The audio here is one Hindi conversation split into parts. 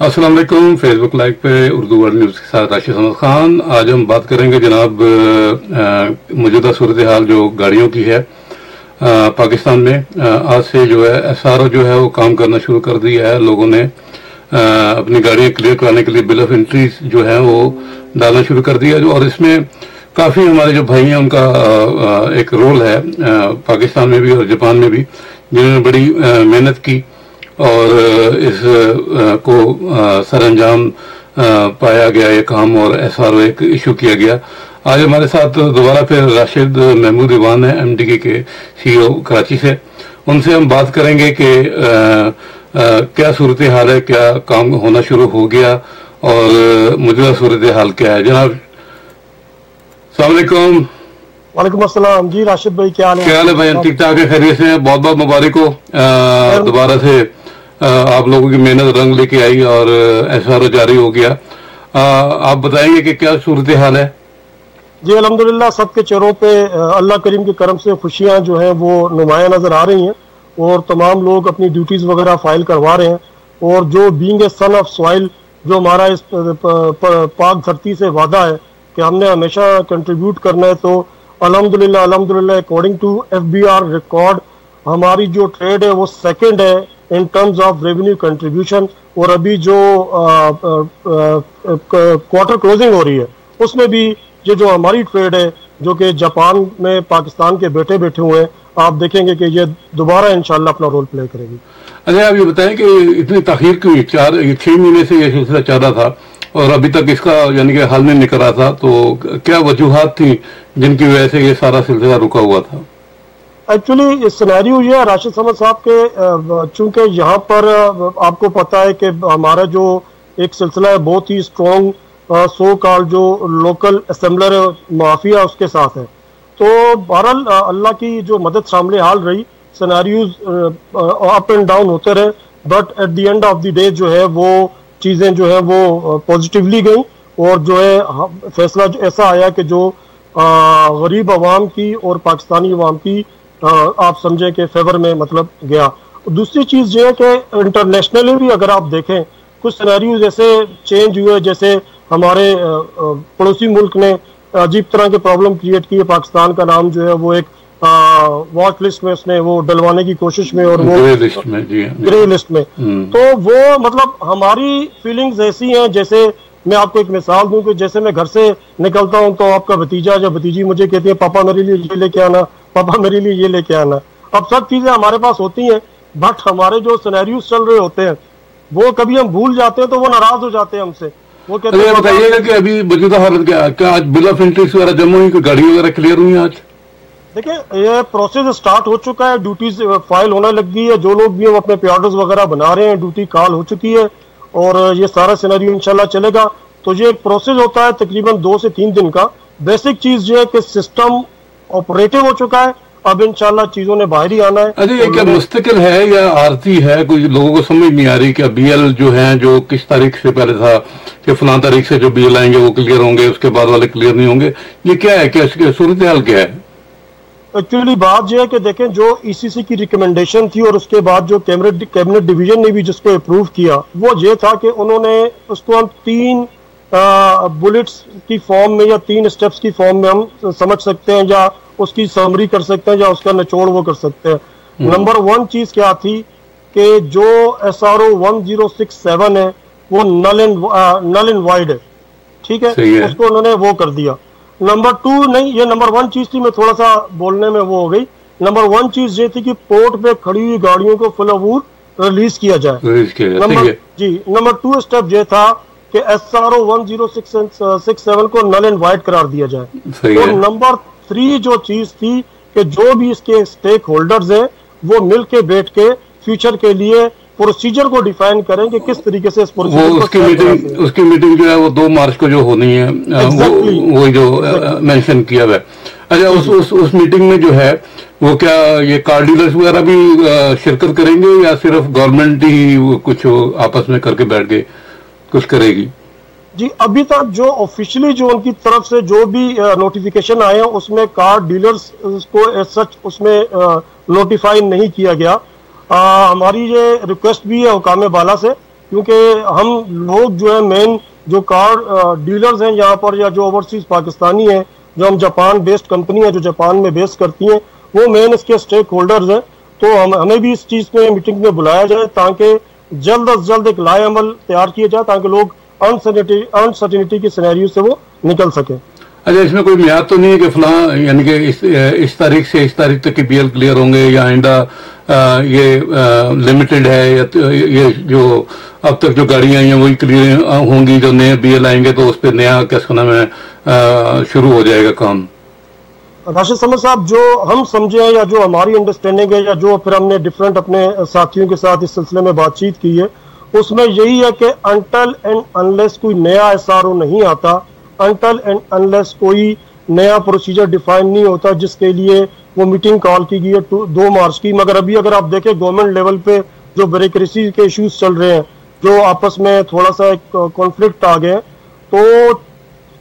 अस्सलाम वालेकुम। फेसबुक लाइव पे उर्दू वर्ल्ड न्यूज के साथ राशिद अहमद खान। आज हम बात करेंगे जनाब मौजूदा सूरत हाल जो गाड़ियों की है पाकिस्तान में। आज से जो है एसआरओ जो है वो काम करना शुरू कर दिया है। लोगों ने अपनी गाड़ियां क्लियर कराने के लिए बिल ऑफ एंट्रीज जो है वो डालना शुरू कर दिया और इसमें काफी हमारे जो भाई हैं उनका एक रोल है पाकिस्तान में भी और जापान में भी, जिन्होंने बड़ी मेहनत की और इस को सरअंजाम पाया गया ये काम और एसआरओ एक इशू किया गया। आज हमारे साथ दोबारा फिर राशिद महमूद ईवान है एमडीके के सीईओ कराची से। उनसे हम बात करेंगे कि क्या सूरत हाल है, क्या काम होना शुरू हो गया और मौजूदा सूरत हाल क्या है। जनाब अस्सलाम वालेकुम। वालेकुम अस्सलाम जी राशिद भाई, क्या हाल है? क्या हाल है भाई? ठीक ठाक है, खैरियत से हैं? बहुत बहुत मुबारक हो दोबारा से आप लोगों की मेहनत रंग लेके आई और एसआरओ जारी हो गया। आप बताएंगे कि क्या सूरत हाल है? जी अल्हम्दुलिल्लाह सबके चेहरों पे अल्लाह करीम के करम से खुशियां जो हैं वो नुमाया नजर आ रही हैं और तमाम लोग अपनी ड्यूटीज वगैरह फाइल करवा रहे हैं। और जो being a son of soil, जो हमारा इस पाक धरती से वादा है कि हमने हमेशा कंट्रीब्यूट करना है, तो अल्हम्दुलिल्लाह अकॉर्डिंग टू एफबीआर रिकॉर्ड हमारी जो ट्रेड है वो सेकंड है in terms of revenue contribution. और अभी जो क्वार्टर क्लोजिंग हो रही है उसमें भी ये जो हमारी ट्रेड है जो कि जापान में पाकिस्तान के बैठे हुए हैं, आप देखेंगे कि ये दोबारा इंशाल्लाह अपना रोल प्ले करेगी। अच्छा, आप ये बताएं कि इतनी ताखीर क्यों? 6 महीने से ये सिलसिला चल रहा था और अभी तक इसका यानी कि हल नहीं निकल रहा था, तो क्या वजूहात थी जिनकी वजह से ये सारा सिलसिला रुका हुआ था? एक्चुअली सिनेरियो ये है राशिद समद साहब के, चूंकि यहाँ पर आपको पता है कि हमारा जो एक सिलसिला है बहुत ही स्ट्रॉन्ग सो कॉल्ड जो लोकल असेंबलर माफिया उसके साथ है। तो बहरहाल अल्लाह की जो मदद सामने हाल रही, सिनेरियोज अप एंड डाउन होते रहे, but at the end of the day जो है वो चीज़ें जो है वो पॉजिटिवली गई और जो है फैसला ऐसा आया कि जो गरीब आवाम की और पाकिस्तानी आवाम की आप समझें कि फेवर में मतलब गया। दूसरी चीज़ ये है कि इंटरनेशनली भी अगर आप देखें कुछ सिनेरियोज ऐसे चेंज हुए, जैसे हमारे पड़ोसी मुल्क ने अजीब तरह के प्रॉब्लम क्रिएट की है। पाकिस्तान का नाम जो है वो एक वॉच लिस्ट में उसने वो डलवाने की कोशिश में और वो ग्रे लिस्ट में तो वो मतलब हमारी फीलिंग्स ऐसी हैं, जैसे मैं आपको एक मिसाल दूं कि जैसे मैं घर से निकलता हूं तो आपका भतीजा या भतीजी मुझे कहती है पापा मेरे लिए ये लेके आना, पापा मेरे लिए ये लेके आना। अब सब चीजें हमारे पास होती हैं, बट हमारे जो सिनेरियोज चल रहे होते हैं वो कभी हम भूल जाते हैं तो वो नाराज हो जाते हैं हमसे। वो कहते हैं बताइएगा कि अभी मौजूदा हालत क्या आज बिल ऑफ एंट्रीज वगैरह जमा हुई, गाड़ी वगैरह क्लियर हुई आज? देखिए ये प्रोसेस स्टार्ट हो चुका है, ड्यूटीज फाइल होने लग गई है, जो लोग भी हम अपने प्याडर्स वगैरह बना रहे हैं ड्यूटी कॉल हो चुकी है और ये सारा सिनेरियो इंशाल्लाह चलेगा। तो ये एक प्रोसेस होता है तकरीबन 2 से 3 दिन का। बेसिक चीज ये है कि सिस्टम ऑपरेटिव हो चुका है, अब इंशाल्लाह चीजों ने बाहर ही आना है। अरे ये क्या मुस्तकिल है या आरती है? कुछ लोगों को समझ नहीं आ रही क्या बीएल जो है जो किस तारीख से पहले था कि फलां तारीख से जो बीएल आएंगे वो क्लियर होंगे, उसके बाद वाले क्लियर नहीं होंगे, ये क्या है? क्या इसकी सूरत हाल क्या है? एक्चुअली बात यह है कि देखें जो ईसीसी की रिकमेंडेशन थी और उसके बाद जो कैबिनेट डिवीजन ने भी जिसको अप्रूव किया वो ये था कि उन्होंने उसको हम 3 बुलेट्स की फॉर्म में या 3 स्टेप्स की फॉर्म में हम समझ सकते हैं या उसकी समरी कर सकते हैं या उसका निचोड़ वो कर सकते हैं। नंबर 1 चीज क्या थी कि जो SRO 1067 है वो नल एंड वाइड है, ठीक है, उसको उन्होंने वो कर दिया। नंबर 2 नहीं, ये नंबर 1 चीज थी, मैं थोड़ा सा बोलने में वो हो गई। नंबर 1 चीज ये थी कि पोर्ट पे खड़ी हुई गाड़ियों को फुल अबूर रिलीज किया जाए। नंबर 2 स्टेप ये था कि SRO 1067 को नल एंड वाइड करार दिया जाए। और नंबर 3 जो चीज थी कि जो भी इसके स्टेक होल्डर्स हैं वो मिल के बैठ के फ्यूचर के लिए प्रोसीजर को डिफाइन करें कि किस तरीके से इस प्रोसीजर उसकी मीटिंग जो है वो 2 मार्च को जो होनी है वो जो मेंशन किया हुआ है। अच्छा, उस मीटिंग में जो है वो क्या ये कार डीलर्स वगैरह भी शिरकत करेंगे या सिर्फ गवर्नमेंट ही कुछ आपस में करके बैठ के कुछ करेगी? जी अभी तक जो ऑफिशियली जो उनकी तरफ से जो भी नोटिफिकेशन आए हैं उसमें कार डीलर्स को एज सच उसमें नोटिफाई नहीं किया गया। हमारी ये रिक्वेस्ट भी है हुकाम बाला से क्योंकि हम लोग जो है मेन जो कार डीलर्स हैं यहाँ पर, या जो ओवरसीज पाकिस्तानी हैं, जो हम जापान बेस्ड कंपनी है जो जापान में बेस करती हैं, वो मेन इसके स्टेक होल्डर्स हैं। तो हमें भी इस चीज़ में मीटिंग में बुलाया जाए ताकि जल्द अज जल्द एक लाए अमल तैयार किया जाए ताकि लोग अनसर्टिनिटी की सिनेरियो से वो निकल सके। अच्छा, इसमें कोई मियाद तो नहीं है कि फलां यानी कि इस तारीख से इस तारीख तक के बीएल क्लियर होंगे, या आइंदा ये लिमिटेड है, या ये जो अब तक जो गाड़ियां आई हैं वही क्लियर होंगी, जो नए बीएल आएंगे तो उस पर नया क्या नाम है शुरू हो जाएगा काम? राशिद समद साहब, जो हम समझे हैं या जो हमारी अंडरस्टैंडिंग है या जो फिर हमने डिफरेंट अपने साथियों के साथ इस सिलसिले में बातचीत की है, उसमें यही है कि अनटिल एंड अनलेस कोई नया एसआरओ नहीं आता, अनटिल एंड अनलेस कोई नया प्रोसीजर डिफाइन नहीं होता, जिसके लिए वो मीटिंग कॉल की गई है 2 मार्च की। मगर अभी अगर आप देखें गवर्नमेंट लेवल पे जो ब्यूरोक्रेसी के इश्यूज चल रहे हैं, जो आपस में थोड़ा सा एक कॉन्फ्लिक्ट आ गए, तो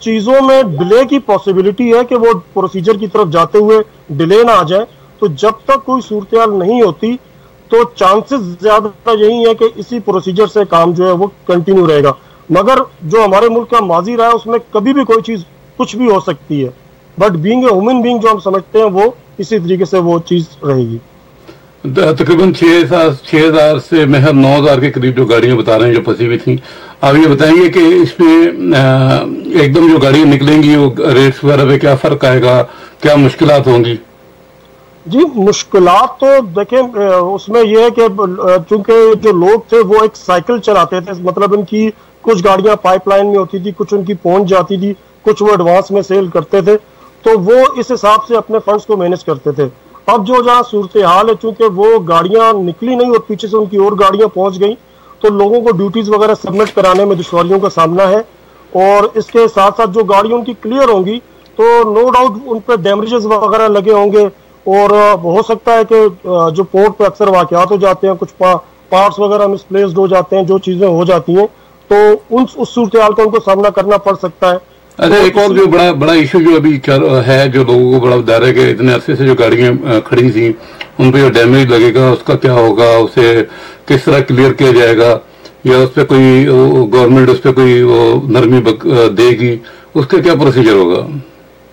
चीजों में डिले की पॉसिबिलिटी है कि वो प्रोसीजर की तरफ जाते हुए डिले ना आ जाए। तो जब तक कोई सूरत नहीं होती तो चांसेस ज्यादा यही है कि इसी प्रोसीजर से काम जो है वो कंटिन्यू रहेगा। मगर जो हमारे मुल्क का माजी रहा है उसमें कभी भी कोई चीज कुछ भी हो सकती है, but being a human being जो हम समझते हैं वो इसी तरीके से वो चीज रहेगी। तकरीबन 6,000 से महज 9,000 के करीब जो गाड़ियां बता रहे हैं जो फंसी हुई थी। आप ये बताएंगे कि इसमें एकदम जो गाड़ियां निकलेंगी वो रेट्स वगैरह पे क्या फर्क आएगा, क्या मुश्किलात होंगी? जी, मुश्किलात तो देखें उसमें यह है कि चूंकि जो लोग थे वो एक साइकिल चलाते थे, मतलब उनकी कुछ गाड़ियां पाइपलाइन में होती थी, कुछ उनकी पहुंच जाती थी, कुछ वो एडवांस में सेल करते थे, तो वो इस हिसाब से अपने फंड्स को मैनेज करते थे। अब जो जहाँ सूरत हाल है, चूंकि वो गाड़ियां निकली नहीं और पीछे से उनकी और गाड़ियां पहुंच गई, तो लोगों को ड्यूटीज वगैरह सबमिट कराने में दुश्वारियों का सामना है। और इसके साथ साथ जो गाड़ियां उनकी क्लियर होंगी तो नो डाउट उन पर डैमेजेस वगैरह लगे होंगे, और हो सकता है कि जो पोर्ट पे अक्सर वाकयात हो जाते हैं, कुछ पार्ट्स वगैरह मिसप्लेस्ड हो जाते हैं, जो चीजें हो जाती हैं, तो उस सूरत हाल का उनको सामना करना पड़ सकता है। अच्छा, एक और जो बड़ा इशू जो अभी है, जो लोगों को बड़ा डर है कि इतने अरसे से जो गाड़ियां खड़ी थी उन पर जो डैमेज लगेगा उसका क्या होगा, उसे किस तरह क्लियर किया जाएगा, या उस पर कोई गवर्नमेंट उस पर कोई नरमी देगी, उसका क्या प्रोसीजर होगा?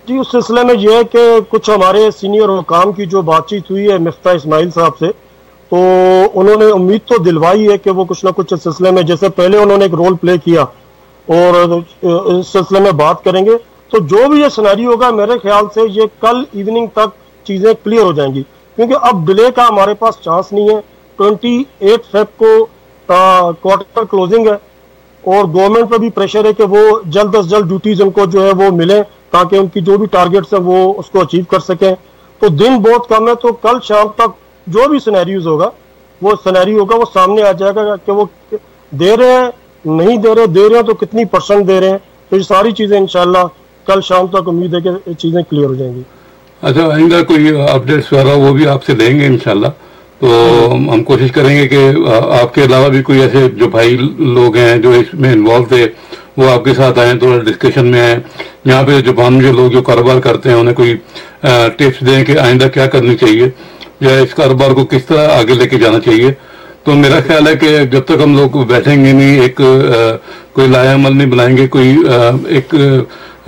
जी, उस सिलसिले में यह है कि कुछ हमारे सीनियर हुकाम की जो बातचीत हुई है मिफ्ता इस्माइल साहब से, तो उन्होंने उम्मीद तो दिलवाई है कि वो कुछ ना कुछ इस सिलसिले में, जैसे पहले उन्होंने एक रोल प्ले किया और इस सिलसिले में बात करेंगे, तो जो भी ये सिनेरियो होगा मेरे ख्याल से ये कल इवनिंग तक चीजें क्लियर हो जाएंगी, क्योंकि अब डिले का हमारे पास चांस नहीं है। 28 फेब को क्वार्टर क्लोजिंग है और गवर्नमेंट पर भी प्रेशर है कि वो जल्द अज जल्द ड्यूटीज उनको जो है वो मिले ताकि उनकी जो भी टारगेट्स हैं वो उसको अचीव कर सकें। तो दिन बहुत कम है, तो कल शाम तक जो भी सिनेरियोज होगा वो सिनेरियो होगा वो सामने आ जाएगा कि वो दे रहे हैं नहीं दे रहे हैं तो कितनी % दे रहे हैं। तो ये सारी चीजें इंशाल्लाह कल शाम तक उम्मीद है कि चीजें क्लियर हो जाएंगी। अच्छा, आइंदा कोई अपडेट्स वगैरह वो भी आपसे लेंगे इंशाल्लाह, तो हम कोशिश करेंगे कि आपके अलावा भी कोई ऐसे जो भाई लोग हैं जो इसमें इन्वॉल्व थे वो आपके साथ आए, थोड़ा डिस्कशन में आए। यहाँ पे जापान में जो लोग जो कारोबार करते हैं उन्हें कोई टिप्स दें कि आइंदा क्या करनी चाहिए या इस कारोबार को किस तरह आगे लेके जाना चाहिए। तो मेरा ख्याल है कि जब तक हम लोग बैठेंगे नहीं, एक कोई लाया अमल नहीं बनाएंगे, कोई एक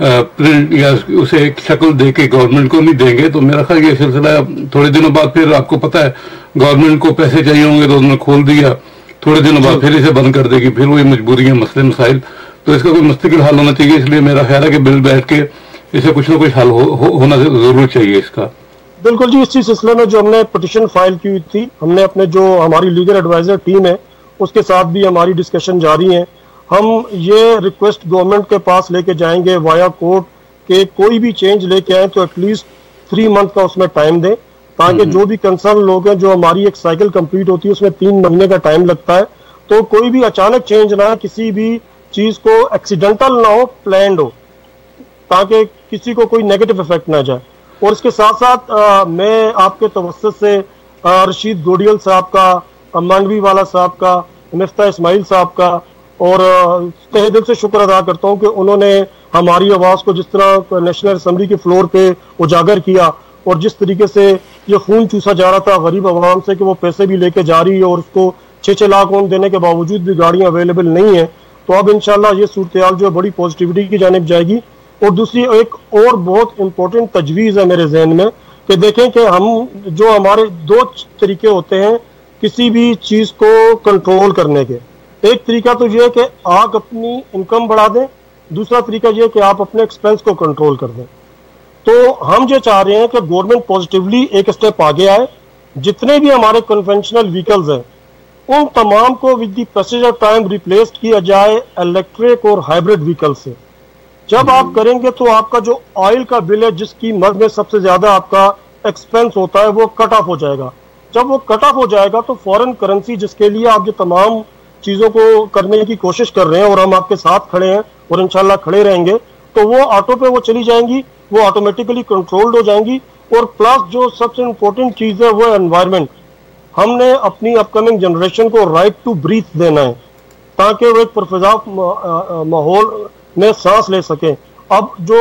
प्रिंट या उसे एक शक्ल दे के गवर्नमेंट को नहीं देंगे, तो मेरा ख्याल ये सिलसिला थोड़े दिनों बाद फिर आपको पता है गवर्नमेंट को पैसे चाहिए होंगे तो उन्होंने खोल दिया, थोड़े दिनों बाद फिर इसे बंद कर देगी, फिर वही मजबूरियां मसले मसाइल। तो इसका कोई मुस्तकिल हल होना चाहिए, इसलिए मेरा ख्याल है कि बिल बैठ के इसे कुछ ना कुछ हल होना जरूर चाहिए इसका। बिल्कुल जी, इसी सिलसिले में जो हमने पिटिशन फाइल की हुई थी, हमने अपने जो हमारी लीगल एडवाइजर टीम है उसके साथ भी हमारी डिस्कशन जारी है। हम ये रिक्वेस्ट गवर्नमेंट के पास लेके जाएंगे वाया कोर्ट के कोई भी चेंज लेके आए तो एटलीस्ट 3 मंथ का उसमें टाइम दें, ताकि जो भी कंसर्न लोग हैं, जो हमारी एक साइकिल कंप्लीट होती है उसमें 3 महीने का टाइम लगता है, तो कोई भी अचानक चेंज ना, किसी भी चीज को एक्सीडेंटल ना हो, प्लान्ड हो, ताकि किसी को कोई नेगेटिव इफेक्ट ना जाए। और इसके साथ साथ मैं आपके तवज्जुह से रशीद गोडियल साहब का, मांडवी वाला साहब का, मिफ्ता इस्माइल साहब का और तहे दिल से शुक्र अदा करता हूँ कि उन्होंने हमारी आवाज़ को जिस तरह नेशनल असेंबली के फ्लोर पे उजागर किया और जिस तरीके से ये खून चूसा जा रहा था गरीब आवाम से कि वो पैसे भी लेके जा रही है और उसको 6-6 लाख लोन देने के बावजूद भी गाड़ियां अवेलेबल नहीं है। तो अब इंशाल्लाह ये सूरत हाल जो है बड़ी पॉजिटिविटी की जानिब जाएगी। और दूसरी एक और बहुत इंपॉर्टेंट तजवीज़ है मेरे जहन में कि देखें कि हम जो हमारे दो तरीके होते हैं किसी भी चीज़ को कंट्रोल करने के। एक तरीका तो ये है कि आप अपनी इनकम बढ़ा दें, दूसरा तरीका ये है कि आप अपने एक्सपेंस को कंट्रोल कर दें। तो हम जो चाह रहे हैं कि गवर्नमेंट पॉजिटिवली एक स्टेप आगे आए, जितने भी हमारे कन्वेंशनल व्हीकल्स हैं उन तमाम को with the passage of time replace किया जाए इलेक्ट्रिक और हाइब्रिड व्हीकल से। जब आप करेंगे तो आपका जो ऑयल का बिल है, जिसकी मद में सबसे ज्यादा आपका एक्सपेंस होता है, वो कट ऑफ हो जाएगा। जब वो कट ऑफ हो जाएगा तो फॉरेन करेंसी जिसके लिए आप जो तमाम चीजों को करने की कोशिश कर रहे हैं और हम आपके साथ खड़े हैं और इंशाल्लाह खड़े रहेंगे, तो वो ऑटो पे वो चली जाएंगी, वो ऑटोमेटिकली कंट्रोल्ड हो जाएंगी। और प्लस जो सबसे इम्पोर्टेंट चीज है वो एनवायरमेंट। हमने अपनी अपकमिंग जनरेशन को राइट टू ब्रीथ देना है ताकि वो एक पुरफिजा माहौल में सांस ले सकें। अब जो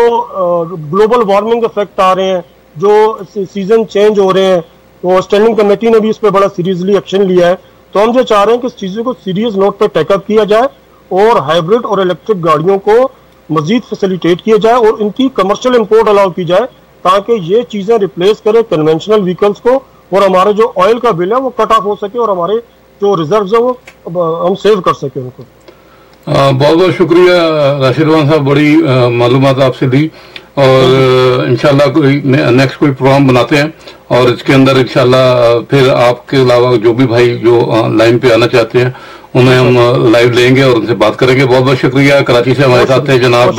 ग्लोबल वार्मिंग इफेक्ट आ रहे हैं, जो सीजन चेंज हो रहे हैं, तो स्टैंडिंग कमेटी ने भी इस पर बड़ा सीरियसली एक्शन लिया है। तो हम जो चाह रहे हैं कि इस चीज़ों को सीरियस नोट पे टेकअप किया जाए और हाइब्रिड और इलेक्ट्रिक गाड़ियों को मजीद फैसिलिटेट किया जाए और इनकी कमर्शियल इंपोर्ट अलाउ की जाए ताकि ये चीज़ें रिप्लेस करें कन्वेंशनल व्हीकल्स को और हमारे जो ऑयल का बिल है वो कट ऑफ हो सके और हमारे जो रिजर्व्स है वो हम सेव कर सके उनको। बहुत बहुत शुक्रिया राशिद रवान साहब, बड़ी मालूमात आपसे दी। और इंशाल्लाह कोई नेक्स्ट कोई प्रोग्राम बनाते हैं और इसके अंदर इंशाल्लाह फिर आपके अलावा जो भी भाई जो लाइन पे आना चाहते हैं उन्हें हम लाइव लेंगे और उनसे बात करेंगे। बहुत बहुत शुक्रिया। कराची से हमारे साथ थे जनाब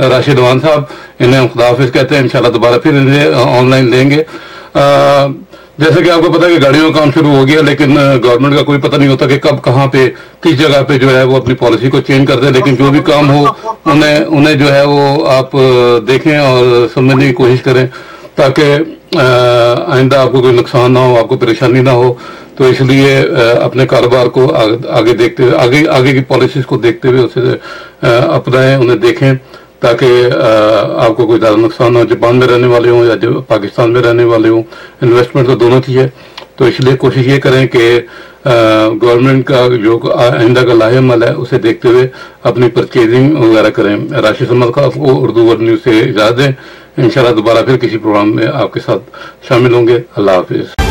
राशिद रवान साहब, इन्हें हम खुदा हाफिज कहते हैं। इंशाल्लाह दोबारा फिर इन्हें ऑनलाइन लेंगे। जैसे कि आपको पता है कि गाड़ियों का काम शुरू हो गया, लेकिन गवर्नमेंट का कोई पता नहीं होता कि कब कहाँ पे किस जगह पे जो है वो अपनी पॉलिसी को चेंज कर दे। लेकिन जो भी काम हो उन्हें जो है वो आप देखें और समझने की कोशिश करें ताकि आइंदा आपको कोई नुकसान ना हो, आपको परेशानी ना हो। तो इसलिए अपने कारोबार को आगे देखते हुए आगे की पॉलिसीज को देखते हुए उसे अपनाएं, उन्हें देखें ताकि आपको कोई ज़्यादा नुकसान ना हो। जापान में रहने वाले हों या जो पाकिस्तान में रहने वाले हों, इन्वेस्टमेंट तो दोनों की है। तो इसलिए कोशिश ये करें कि गवर्नमेंट का जो आइंदा का लाहेमल है उसे देखते हुए अपनी परचेजिंग वगैरह करें। राशिद समद खान को उर्दू वर्ल्ड न्यूज़ से इजाज़त दें। इंशाल्लाह दोबारा फिर किसी प्रोग्राम में आपके साथ शामिल होंगे। अल्लाह हाफिज़।